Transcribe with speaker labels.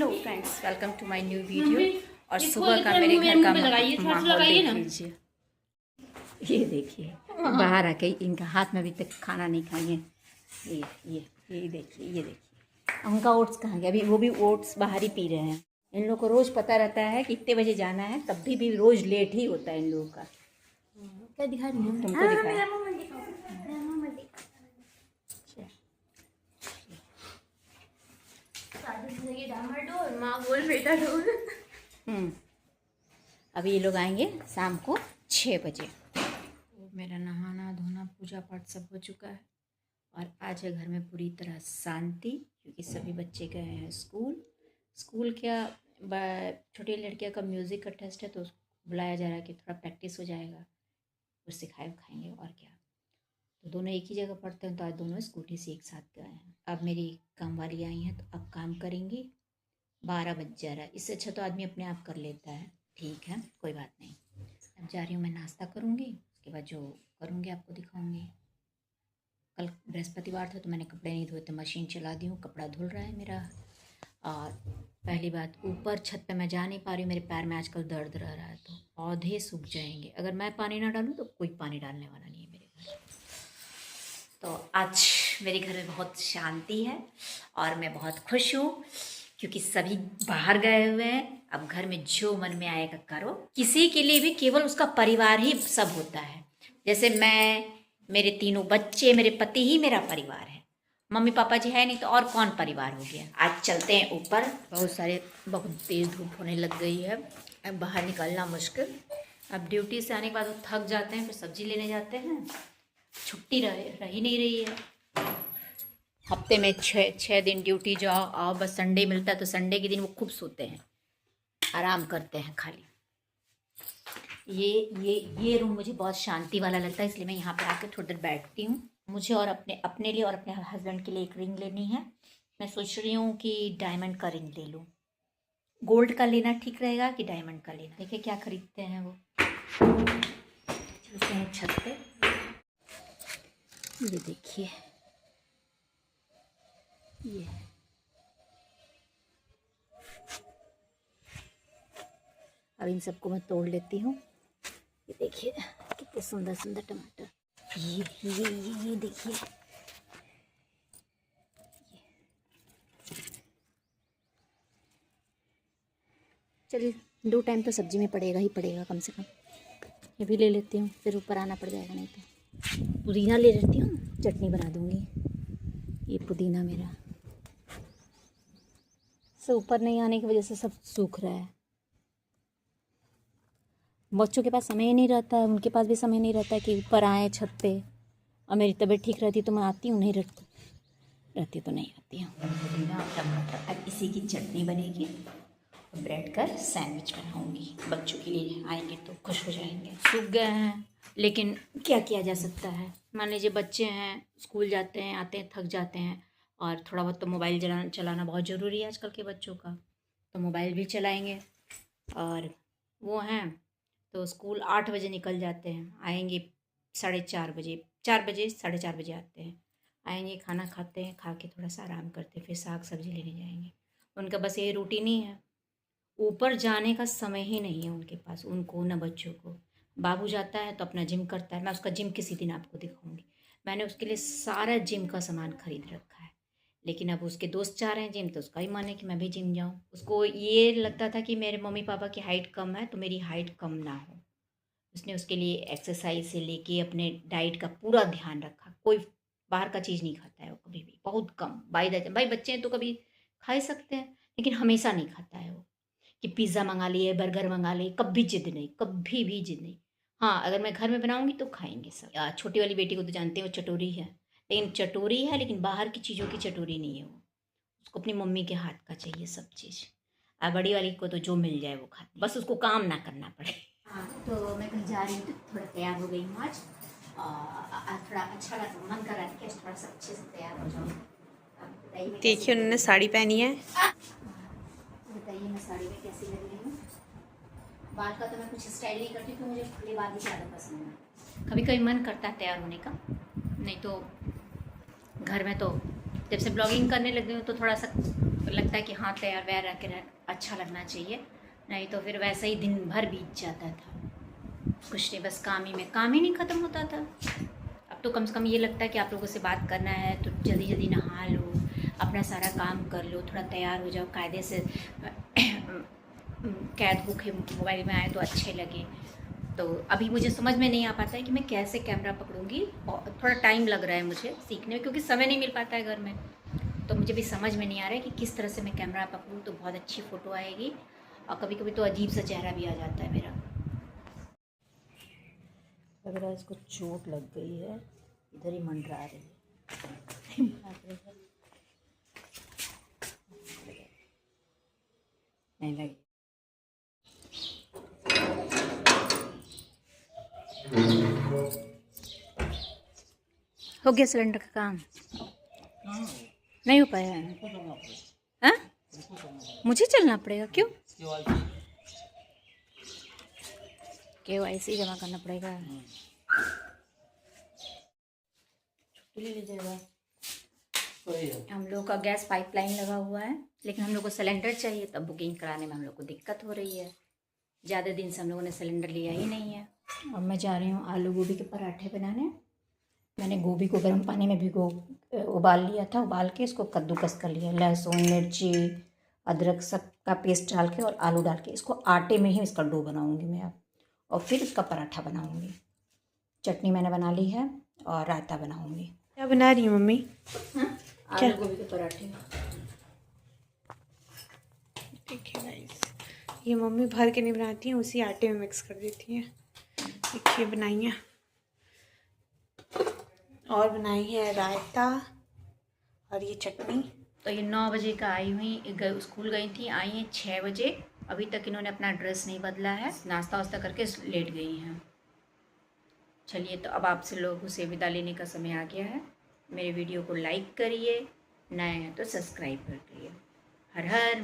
Speaker 1: Hello friends, welcome to my new video. और सुबह का मेरे घर का माहौल देख लीजिए। ये देखिए, बाहर आके इनका हाथ में अभी तक खाना नहीं खाई है। ये देखिए, उनका ओट्स कहाँ गया? अभी वो भी ओट्स बाहर ही पी रहे हैं। इन लोगों को रोज़ पता रहता है कि इतने बजे जाना है, तब भी रोज़ लेट ही होता है इन लोगों का। क्या दिखा रही है तुमको? दिखाया अभी ये लोग आएंगे शाम को 6 बजे। तो मेरा नहाना धोना पूजा पाठ सब हो चुका है और आज है घर में पूरी तरह शांति, क्योंकि सभी बच्चे गए हैं स्कूल क्या छोटी लड़कियों का म्यूज़िक का टेस्ट है, तो उसको बुलाया जा रहा है कि थोड़ा प्रैक्टिस हो जाएगा, कुछ सिखाए खाएंगे और क्या। तो दोनों एक ही जगह पढ़ते हैं, तो आज दोनों स्कूटी से एक साथ गए हैं। अब मेरी काम वाली आई हैं, तो अब काम करेंगी। 12 बज जा रहा है, इससे अच्छा तो आदमी अपने आप कर लेता है। ठीक है, कोई बात नहीं। अब जा रही हूँ मैं, नाश्ता करूँगी, उसके बाद जो करूँगी आपको दिखाऊँगी। कल बृहस्पतिवार था तो मैंने कपड़े नहीं धोए थे, मशीन चला दी हूँ, कपड़ा धुल रहा है मेरा। और पहली बात, ऊपर छत पे मैं जा नहीं पा रही हूँ, मेरे पैर में आजकल दर्द रह रहा है, तो पौधे सूख जाएंगे अगर मैं पानी ना डालूँ, तो कोई पानी डालने वाला नहीं है मेरे घर। तो आज मेरे घर में बहुत शांति है और मैं बहुत खुश हूँ, क्योंकि सभी बाहर गए हुए हैं। अब घर में जो मन में आएगा करो। किसी के लिए भी केवल उसका परिवार ही सब होता है। जैसे मैं, मेरे तीनों बच्चे, मेरे पति ही मेरा परिवार है। मम्मी पापा जी है नहीं तो और कौन परिवार हो गया। आज चलते हैं ऊपर। बहुत तेज़ धूप होने लग गई है, अब बाहर निकलना मुश्किल। अब ड्यूटी से आने के बाद वो थक जाते हैं, फिर सब्जी लेने जाते हैं। छुट्टी रही नहीं रही है। हफ्ते में छः दिन ड्यूटी जाओ आओ, बस संडे मिलता है, तो संडे के दिन वो खूब सोते हैं, आराम करते हैं खाली। ये रूम मुझे बहुत शांति वाला लगता है, इसलिए मैं यहाँ पे आकर थोड़ी देर बैठती हूँ। मुझे और अपने लिए और अपने हस्बैंड के लिए एक रिंग लेनी है। मैं सोच रही हूँ कि डायमंड का रिंग ले लूँ। गोल्ड का लेना ठीक रहेगा कि डायमंड का लेना? देखिए क्या खरीदते हैं वो। चलते हैं छत पे। ये देखिए, ये अब इन सबको मैं तोड़ लेती हूँ। ये देखिए कितने सुंदर सुंदर टमाटर। ये देखिए, चलिए 2 टाइम तो सब्जी में पड़ेगा ही पड़ेगा कम से कम। ये भी ले लेती हूँ, फिर ऊपर आना पड़ जाएगा नहीं तो। पुदीना ले लेती हूँ, चटनी बना दूँगी। ये पुदीना मेरा सब ऊपर नहीं आने की वजह से सब सूख रहा है। बच्चों के पास समय ही नहीं रहता है, उनके पास भी समय नहीं रहता है कि ऊपर आए छत पे। और मेरी तबीयत ठीक रहती तो मैं आती हूँ, नहीं रहती तो नहीं आती हूँ। पुदीना और टमाटर, अब इसी की चटनी बनेगी। ब्रेड का सैंडविच बनाऊंगी, बच्चों के लिए आएंगे तो खुश हो जाएंगे। सूख गए हैं, लेकिन क्या किया जा सकता है। मान लीजिए बच्चे हैं, स्कूल जाते हैं, आते हैं, थक जाते हैं, और थोड़ा बहुत तो मोबाइल चलाना बहुत ज़रूरी है आजकल के बच्चों का, तो मोबाइल भी चलाएंगे। और वो हैं तो स्कूल 8 बजे निकल जाते हैं, आएंगे 4:30 बजे, 4 बजे 4:30 बजे आते हैं। आएंगे, खाना खाते हैं, खा के थोड़ा सा आराम करते हैं, फिर साग सब्जी लेने जाएंगे। उनका बस यही रूटीन ही है। ऊपर जाने का समय ही नहीं है उनके पास, उनको न बच्चों को। बाबू जाता है तो अपना जिम करता है, मैं उसका जिम किसी दिन आपको दिखाऊंगी। मैंने उसके लिए सारा जिम का सामान खरीद रखा है, लेकिन अब उसके दोस्त चाह रहे हैं जिम, तो उसका ही मन है कि मैं भी जिम जाऊँ। उसको ये लगता था कि मेरे मम्मी पापा की हाइट कम है तो मेरी हाइट कम ना हो। उसने उसके लिए एक्सरसाइज से लेके अपने डाइट का पूरा ध्यान रखा। कोई बाहर का चीज़ नहीं खाता है वो कभी भी, बहुत कम। भाई बच्चे हैं तो कभी खा ही सकते हैं, लेकिन हमेशा नहीं खाता है वो कि पिज़्ज़ा मंगा लिए, बर्गर मंगा लिए, कभी जिद नहीं, कभी भी जिद नहीं। हाँ, अगर मैं घर में बनाऊंगी तो खाएंगे सब। छोटी वाली बेटी को तो जानते हो, चटोरी है, लेकिन बाहर की चीज़ों की चटोरी नहीं है वो। उसको अपनी मम्मी के हाथ का चाहिए सब चीज़। और बड़ी वाली को तो जो मिल जाए वो खाती, बस उसको काम ना करना पड़े। हाँ, तो मैं कहीं जा रही हूँ तो थोड़ा तैयार हो गई हूँ आज। थोड़ा अच्छा लगा, मन कर रहा है कि थोड़ा सा अच्छे से तैयार हो जाऊँ।
Speaker 2: देखिए उन्होंने साड़ी पहनी है।
Speaker 1: बताइए मैं साड़ी में कैसी लग रही हूँ। बाल का तो मैं कुछ स्टाइल नहीं करती, क्योंकि मुझे खुले बाल ही ज़्यादा पसंद है। कभी कभी मन करता है तैयार होने का, नहीं तो घर में तो जब से ब्लॉगिंग करने लग गई हूँ तो थोड़ा सा तो लगता है कि हाँ तैयार वैयार रख अच्छा लगना चाहिए, नहीं तो फिर वैसे ही दिन भर बीत जाता था, कुछ नहीं, बस काम ही नहीं ख़त्म होता था। अब तो कम से कम ये लगता है कि आप लोगों से बात करना है तो जल्दी जल्दी नहा लो, अपना सारा काम कर लो, थोड़ा तैयार हो जाओ, कायदे से कैद बुक मोबाइल में आए तो अच्छे लगे। तो अभी मुझे समझ में नहीं आ पाता है कि मैं कैसे कैमरा पकड़ूंगी, थोड़ा टाइम लग रहा है मुझे सीखने में, क्योंकि समय नहीं मिल पाता है घर में। तो मुझे भी समझ में नहीं आ रहा है कि किस तरह से मैं कैमरा पकड़ूँ तो बहुत अच्छी फ़ोटो आएगी, और कभी कभी तो अजीब सा चेहरा भी आ जाता है मेरा। लग रहा है इसको चोट लग गई है, इधर ही मंडरा रही है। नहीं लगी। हो गया सिलेंडर का काम? नहीं हो पाया है? हाँ? मुझे चलना पड़ेगा? क्यों? KYC जमा करना पड़ेगा। छुट्टी ले लीजिएगा। हम लोग का गैस पाइपलाइन लगा हुआ है, लेकिन हम लोग को सिलेंडर चाहिए, तब बुकिंग कराने में हम लोग को दिक्कत हो रही है। ज़्यादा दिन से हम लोगों ने सिलेंडर लिया ही नहीं है। अब मैं जा रही हूँ आलू गोभी के पराठे बनाने। मैंने गोभी को गर्म पानी में उबाल लिया था, उबाल के इसको कद्दूकस कर लिया, लहसुन मिर्ची अदरक सब का पेस्ट डाल के और आलू डाल के इसको आटे में ही इसका डो बनाऊंगी मैं अब, और फिर इसका पराठा बनाऊंगी। चटनी मैंने बना ली है और रायता बनाऊंगी।
Speaker 2: क्या बना रही है मम्मी?
Speaker 1: आलू गोभी के पराठे।
Speaker 2: देखिए गाइस, ये मम्मी भर के नहीं बनाती हैं, उसी आटे में मिक्स कर देती हैं। देखिए बनाई है, और बनाई है रायता और ये चटनी।
Speaker 1: तो ये 9 बजे का आई हुई, स्कूल गई थी, आई हैं 6 बजे। अभी तक इन्होंने अपना ड्रेस नहीं बदला है, नाश्ता वास्ता करके लेट गई हैं। चलिए, तो अब आपसे लोगों से विदा लेने का समय आ गया है। मेरे वीडियो को लाइक करिए, नए हैं तो सब्सक्राइब कर दिए। हर हर